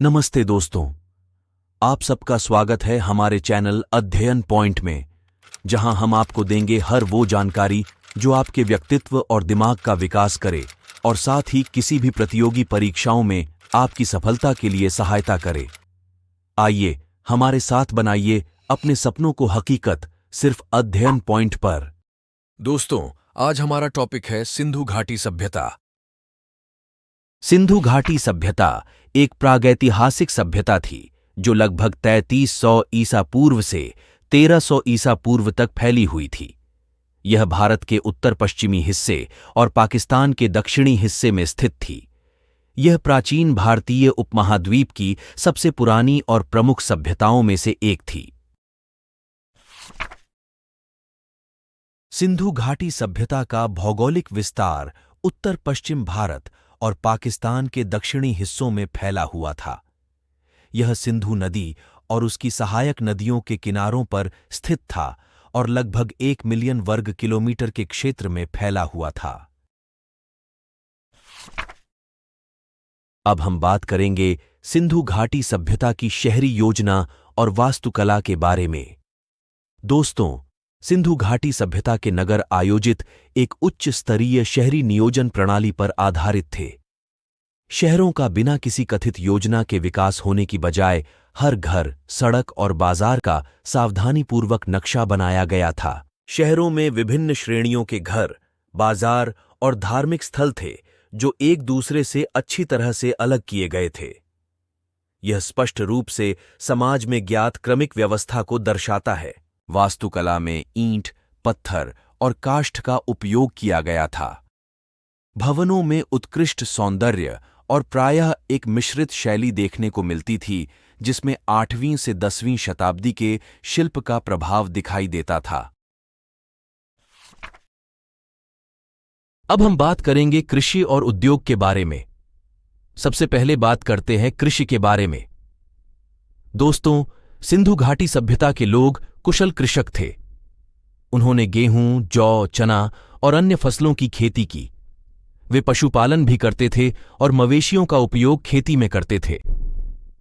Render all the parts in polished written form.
नमस्ते दोस्तों, आप सबका स्वागत है हमारे चैनल अध्ययन पॉइंट में, जहां हम आपको देंगे हर वो जानकारी जो आपके व्यक्तित्व और दिमाग का विकास करे और साथ ही किसी भी प्रतियोगी परीक्षाओं में आपकी सफलता के लिए सहायता करे। आइए हमारे साथ बनाइए अपने सपनों को हकीकत, सिर्फ अध्ययन पॉइंट पर। दोस्तों, आज हमारा टॉपिक है सिंधु घाटी सभ्यता। सिंधु घाटी सभ्यता एक प्रागैतिहासिक सभ्यता थी जो लगभग 3300 ईसा पूर्व से 1300 ईसा पूर्व तक फैली हुई थी। यह भारत के उत्तर पश्चिमी हिस्से और पाकिस्तान के दक्षिणी हिस्से में स्थित थी। यह प्राचीन भारतीय उपमहाद्वीप की सबसे पुरानी और प्रमुख सभ्यताओं में से एक थी। सिंधु घाटी सभ्यता का भौगोलिक विस्तार उत्तर पश्चिम भारत और पाकिस्तान के दक्षिणी हिस्सों में फैला हुआ था। यह सिंधु नदी और उसकी सहायक नदियों के किनारों पर स्थित था और लगभग 1 मिलियन वर्ग किलोमीटर के क्षेत्र में फैला हुआ था। अब हम बात करेंगे सिंधु घाटी सभ्यता की शहरी योजना और वास्तुकला के बारे में। दोस्तों, सिंधु घाटी सभ्यता के नगर आयोजित एक उच्च स्तरीय शहरी नियोजन प्रणाली पर आधारित थे। शहरों का बिना किसी कथित योजना के विकास होने की बजाय हर घर, सड़क और बाजार का सावधानीपूर्वक नक्शा बनाया गया था। शहरों में विभिन्न श्रेणियों के घर, बाजार और धार्मिक स्थल थे जो एक दूसरे से अच्छी तरह से अलग किए गए थे। यह स्पष्ट रूप से समाज में ज्ञात क्रमिक व्यवस्था को दर्शाता है। वास्तुकला में ईंट, पत्थर और काष्ठ का उपयोग किया गया था। भवनों में उत्कृष्ट सौंदर्य और प्रायः एक मिश्रित शैली देखने को मिलती थी, जिसमें 8वीं से 10वीं शताब्दी के शिल्प का प्रभाव दिखाई देता था। अब हम बात करेंगे कृषि और उद्योग के बारे में। सबसे पहले बात करते हैं कृषि के बारे में। दोस्तों, सिंधु घाटी सभ्यता के लोग कुशल कृषक थे। उन्होंने गेहूं, जौ, चना और अन्य फसलों की खेती की। वे पशुपालन भी करते थे और मवेशियों का उपयोग खेती में करते थे।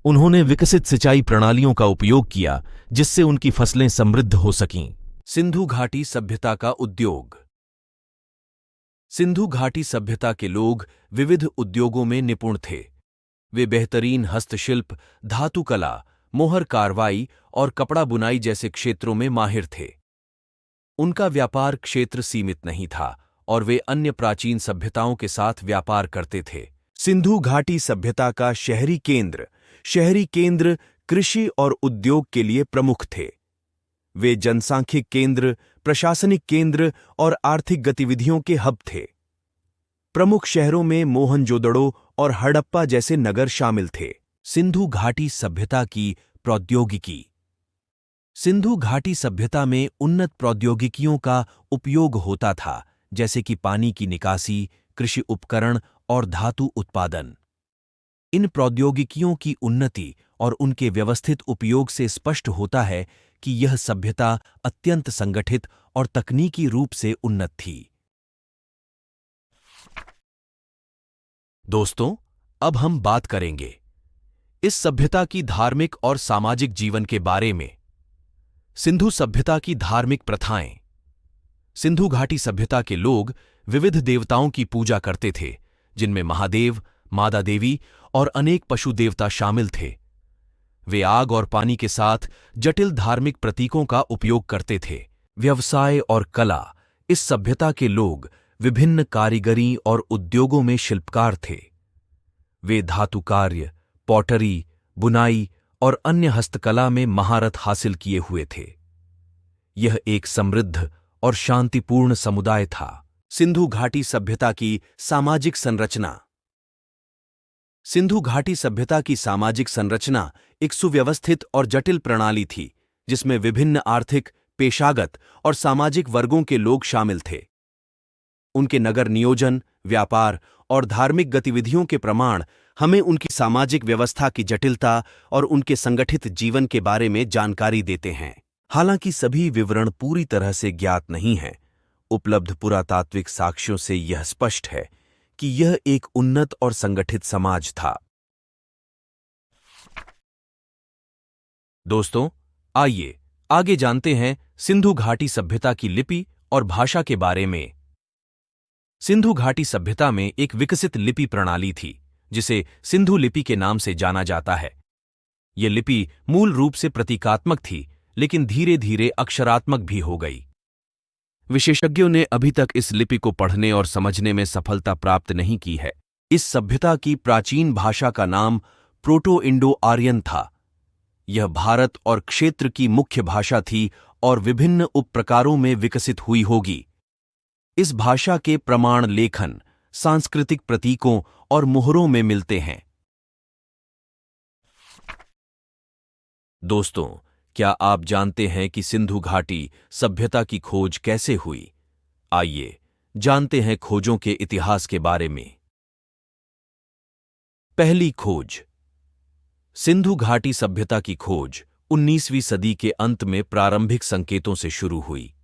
उन्होंने विकसित सिंचाई प्रणालियों का उपयोग किया, जिससे उनकी फसलें समृद्ध हो सकीं। सिंधु घाटी सभ्यता का उद्योग। सिंधु घाटी सभ्यता के लोग विविध उद्योगों में निपुण थे। वे बेहतरीन हस्तशिल्प, धातुकला, मोहर कार्रवाई और कपड़ा बुनाई जैसे क्षेत्रों में माहिर थे। उनका व्यापार क्षेत्र सीमित नहीं था और वे अन्य प्राचीन सभ्यताओं के साथ व्यापार करते थे। सिंधु घाटी सभ्यता का शहरी केंद्र कृषि और उद्योग के लिए प्रमुख थे। वे जनसांख्यिक केंद्र, प्रशासनिक केंद्र और आर्थिक गतिविधियों के हब थे। प्रमुख शहरों में मोहनजोदड़ो और हड़प्पा जैसे नगर शामिल थे। सिंधु घाटी सभ्यता की प्रौद्योगिकी। सिंधु घाटी सभ्यता में उन्नत प्रौद्योगिकियों का उपयोग होता था, जैसे कि पानी की निकासी, कृषि उपकरण और धातु उत्पादन। इन प्रौद्योगिकियों की उन्नति और उनके व्यवस्थित उपयोग से स्पष्ट होता है कि यह सभ्यता अत्यंत संगठित और तकनीकी रूप से उन्नत थी। दोस्तों, अब हम बात करेंगे इस सभ्यता की धार्मिक और सामाजिक जीवन के बारे में। सिंधु सभ्यता की धार्मिक प्रथाएं। सिंधु घाटी सभ्यता के लोग विविध देवताओं की पूजा करते थे, जिनमें महादेव, मादा देवी और अनेक पशु देवता शामिल थे। वे आग और पानी के साथ जटिल धार्मिक प्रतीकों का उपयोग करते थे। व्यवसाय और कला। इस सभ्यता के लोग विभिन्न कारीगरी और उद्योगों में शिल्पकार थे। वे धातु कार्य, पॉटरी, बुनाई और अन्य हस्तकला में महारत हासिल किए हुए थे। यह एक समृद्ध और शांतिपूर्ण समुदाय था। सिंधु घाटी सभ्यता की सामाजिक संरचना। सिंधु घाटी सभ्यता की सामाजिक संरचना एक सुव्यवस्थित और जटिल प्रणाली थी, जिसमें विभिन्न आर्थिक, पेशागत और सामाजिक वर्गों के लोग शामिल थे। उनके नगर नियोजन, व्यापार और धार्मिक गतिविधियों के प्रमाण हमें उनकी सामाजिक व्यवस्था की जटिलता और उनके संगठित जीवन के बारे में जानकारी देते हैं। हालांकि सभी विवरण पूरी तरह से ज्ञात नहीं हैं, उपलब्ध पुरातात्विक साक्ष्यों से यह स्पष्ट है कि यह एक उन्नत और संगठित समाज था। दोस्तों, आइए आगे जानते हैं सिंधु घाटी सभ्यता की लिपि और भाषा के बारे में। सिंधु घाटी सभ्यता में एक विकसित लिपि प्रणाली थी, जिसे सिंधु लिपि के नाम से जाना जाता है। यह लिपि मूल रूप से प्रतीकात्मक थी, लेकिन धीरे धीरे अक्षरात्मक भी हो गई। विशेषज्ञों ने अभी तक इस लिपि को पढ़ने और समझने में सफलता प्राप्त नहीं की है। इस सभ्यता की प्राचीन भाषा का नाम प्रोटो इंडो आर्यन था। यह भारत और क्षेत्र की मुख्य भाषा थी और विभिन्न उपप्रकारों में विकसित हुई होगी। इस भाषा के प्रमाण लेखन सांस्कृतिक प्रतीकों और मुहरों में मिलते हैं। दोस्तों, क्या आप जानते हैं कि सिंधु घाटी सभ्यता की खोज कैसे हुई? आइए जानते हैं खोजों के इतिहास के बारे में। पहली खोज। सिंधु घाटी सभ्यता की खोज 19वीं सदी के अंत में प्रारंभिक संकेतों से शुरू हुई।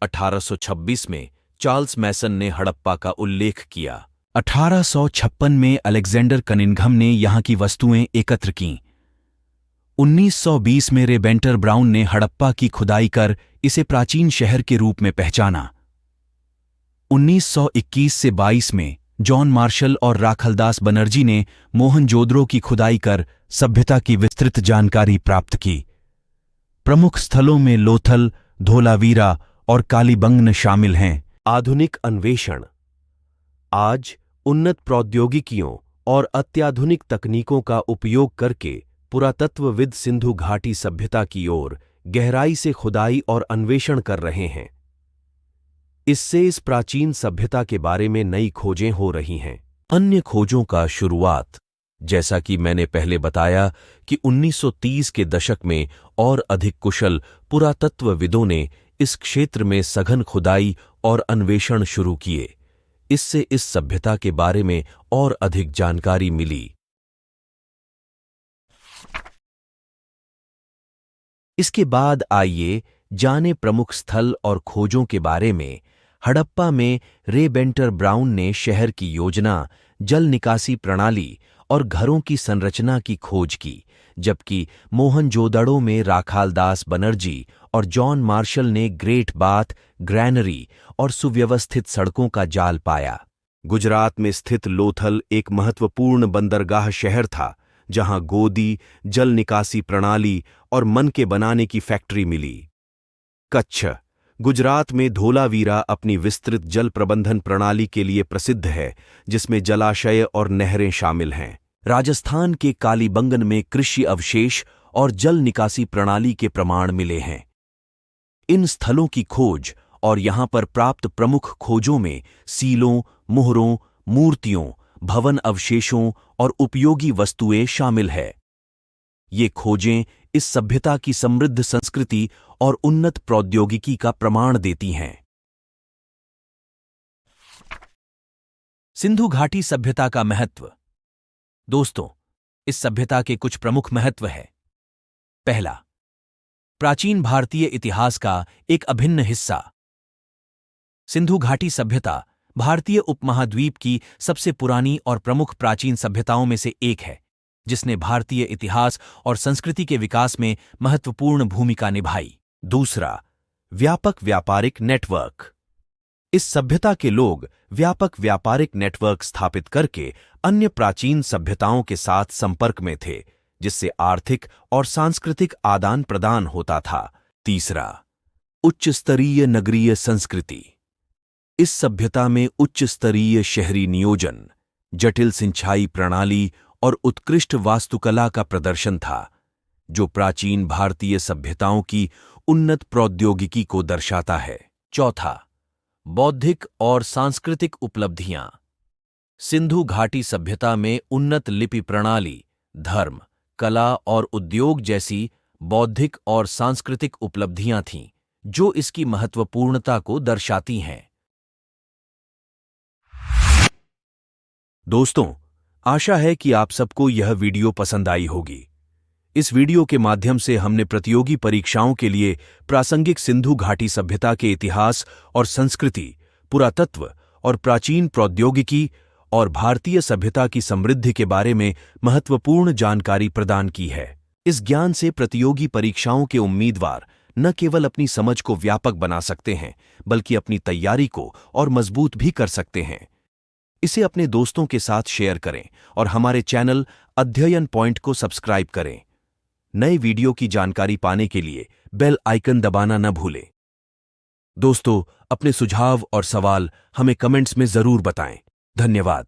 1826 में चार्ल्स मैसन ने हड़प्पा का उल्लेख किया। 1856 में अलेक्जेंडर कनिंघम ने यहां की वस्तुएं एकत्र कीं। 1920 में रेबेंटर ब्राउन ने हड़प्पा की खुदाई कर इसे प्राचीन शहर के रूप में पहचाना। 1921 से 22 में जॉन मार्शल और राखलदास बनर्जी ने मोहनजोदड़ो की खुदाई कर सभ्यता की विस्तृत जानकारी प्राप्त की। प्रमुख स्थलों में लोथल, धोलावीरा और कालीबंगन शामिल हैं। आधुनिक अन्वेषण। आज उन्नत प्रौद्योगिकियों और अत्याधुनिक तकनीकों का उपयोग करके पुरातत्वविद सिंधु घाटी सभ्यता की ओर गहराई से खुदाई और अन्वेषण कर रहे हैं। इससे इस प्राचीन सभ्यता के बारे में नई खोजें हो रही हैं। अन्य खोजों का शुरुआत। जैसा कि मैंने पहले बताया कि 1930 के दशक में और अधिक कुशल पुरातत्वविदों ने इस क्षेत्र में सघन खुदाई और अन्वेषण शुरू किए। इससे इस सभ्यता के बारे में और अधिक जानकारी मिली। इसके बाद आइए जाने प्रमुख स्थल और खोजों के बारे में। हड़प्पा में रेबेंटर ब्राउन ने शहर की योजना, जल निकासी प्रणाली और घरों की संरचना की खोज की, जबकि मोहनजोदड़ो में राखालदास बनर्जी और जॉन मार्शल ने ग्रेट बाथ, ग्रैनरी और सुव्यवस्थित सड़कों का जाल पाया। गुजरात में स्थित लोथल एक महत्वपूर्ण बंदरगाह शहर था, जहां गोदी, जल निकासी प्रणाली और मनके बनाने की फैक्ट्री मिली। कच्छ। गुजरात में धोलावीरा अपनी विस्तृत जल प्रबंधन प्रणाली के लिए प्रसिद्ध है, जिसमें जलाशय और नहरें शामिल हैं। राजस्थान के कालीबंगन में कृषि अवशेष और जल निकासी प्रणाली के प्रमाण मिले हैं। इन स्थलों की खोज और यहां पर प्राप्त प्रमुख खोजों में सीलों, मुहरों, मूर्तियों, भवन अवशेषों और उपयोगी वस्तुएं शामिल है। ये खोजें इस सभ्यता की समृद्ध संस्कृति और उन्नत प्रौद्योगिकी का प्रमाण देती हैं। सिंधु घाटी सभ्यता का महत्व। दोस्तों, इस सभ्यता के कुछ प्रमुख महत्व है। पहला, प्राचीन भारतीय इतिहास का एक अभिन्न हिस्सा। सिंधु घाटी सभ्यता भारतीय उपमहाद्वीप की सबसे पुरानी और प्रमुख प्राचीन सभ्यताओं में से एक है, जिसने भारतीय इतिहास और संस्कृति के विकास में महत्वपूर्ण भूमिका निभाई। दूसरा, व्यापक व्यापारिक नेटवर्क। इस सभ्यता के लोग व्यापक व्यापारिक नेटवर्क स्थापित करके अन्य प्राचीन सभ्यताओं के साथ संपर्क में थे, जिससे आर्थिक और सांस्कृतिक आदान प्रदान होता था। तीसरा, उच्च स्तरीय नगरीय संस्कृति। इस सभ्यता में उच्च स्तरीय शहरी नियोजन, जटिल सिंचाई प्रणाली और उत्कृष्ट वास्तुकला का प्रदर्शन था, जो प्राचीन भारतीय सभ्यताओं की उन्नत प्रौद्योगिकी को दर्शाता है। चौथा, बौद्धिक और सांस्कृतिक उपलब्धियां। सिंधु घाटी सभ्यता में उन्नत लिपि प्रणाली, धर्म, कला और उद्योग जैसी बौद्धिक और सांस्कृतिक उपलब्धियां थीं, जो इसकी महत्वपूर्णता को दर्शाती हैं। दोस्तों, आशा है कि आप सबको यह वीडियो पसंद आई होगी। इस वीडियो के माध्यम से हमने प्रतियोगी परीक्षाओं के लिए प्रासंगिक सिंधु घाटी सभ्यता के इतिहास और संस्कृति, पुरातत्व और प्राचीन प्रौद्योगिकी और भारतीय सभ्यता की समृद्धि के बारे में महत्वपूर्ण जानकारी प्रदान की है। इस ज्ञान से प्रतियोगी परीक्षाओं के उम्मीदवार न केवल अपनी समझ को व्यापक बना सकते हैं, बल्कि अपनी तैयारी को और मजबूत भी कर सकते हैं। इसे अपने दोस्तों के साथ शेयर करें और हमारे चैनल अध्ययन पॉइंट को सब्सक्राइब करें। नए वीडियो की जानकारी पाने के लिए बेल आइकन दबाना न भूलें। दोस्तों, अपने सुझाव और सवाल हमें कमेंट्स में जरूर बताएं। धन्यवाद।